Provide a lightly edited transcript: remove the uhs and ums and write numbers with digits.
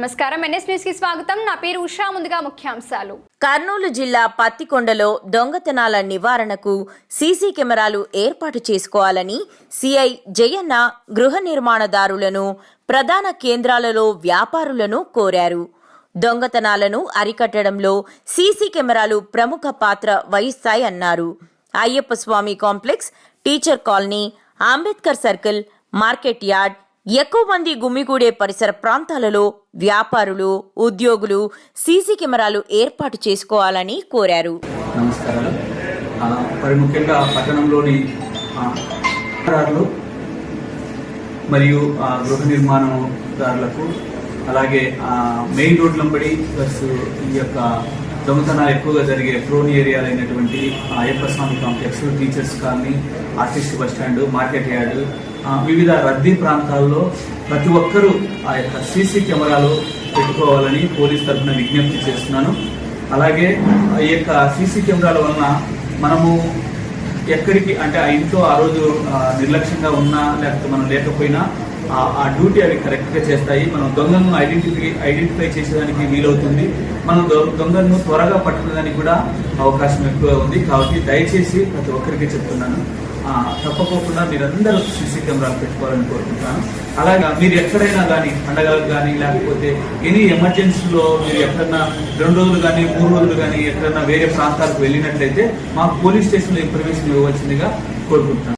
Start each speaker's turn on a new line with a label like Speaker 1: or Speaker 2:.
Speaker 1: నమస్కారం NS news కి స్వాగతం నా పేరు ఉషా ముందుగా ముఖ్యాంశాలు
Speaker 2: కర్నూలు జిల్లా పత్తికొండలో దొంగతనాల నివారణకు సీసీ కెమెరాలు ఏర్పాటు చేసుకోవాలని సిఐ జయన్న గృహ నిర్మాణదారులను ప్రధాన కేంద్రాలలో వ్యాపారులను కోరారు. దొంగతనాలను అరికట్టడంలో సీసీ కెమెరాలు ప్రముఖ పాత్ర వహిస్తాయన్నారు. Ayyappa Swamy complex, teacher colony, Ambedkar circle, market yard, ఎక్కువ మంది గుమిగూడే పరిసర ప్రాంతాలలో వ్యాపారులు, ఉద్యోగులు సీసీ కెమెరాలు ఏర్పాటు చేసుకోవాలని కోరారు.
Speaker 3: నమస్కారాలు. మరి ముఖ్యంగా పట్టణంలోని మరియు గృహ నిర్మాణదారులకు అలాగే మెయిన్ రోడ్లంబడి ప్లస్ ఈ యొక్క దొంగతనాలు ఎక్కువగా జరిగే ప్రోన్ ఏరియాలు అయినటువంటి Ayyappa Swamy complex, teachers colony, artist bus stand, market yard, వివిధ రద్దీ ప్రాంతాల్లో ప్రతి ఒక్కరూ ఆ యొక్క సీసీ కెమెరాలు పెట్టుకోవాలని పోలీస్ తరఫున విజ్ఞప్తి చేస్తున్నాను. అలాగే ఈ యొక్క సీసీ కెమెరాల వలన మనము ఎక్కడికి అంటే ఆ ఇంట్లో ఆ రోజు నిర్లక్ష్యంగా ఉన్నా లేకపోతే మనం లేకపోయినా ఆ డ్యూటీ అవి కరెక్ట్గా చేస్తాయి. మనం దొంగలను ఐడెంటిఫై చేసేదానికి వీలవుతుంది. మనం దొంగలను త్వరగా పట్టుకునేదానికి కూడా అవకాశం ఎక్కువ ఉంది. కాబట్టి దయచేసి ప్రతి ఒక్కరికి చెప్తున్నాను, తప్పకోకుండా మీరందరూ సీసీ కెమెరాలు పెట్టుకోవాలని కోరుకుంటున్నాను. అలాగే మీరు ఎక్కడైనా కానీ పండగలకు కానీ లేకపోతే ఎనీ ఎమర్జెన్సీలో మీరు ఎక్కడన్నా 2 రోజులు కానీ 3 రోజులు కానీ ఎక్కడన్నా వేరే ప్రాంతాలకు వెళ్ళినట్లయితే మాకు పోలీస్ స్టేషన్లో ఇన్ఫర్మేషన్ ఇవ్వవలసిందిగా కోరుకుంటున్నాను.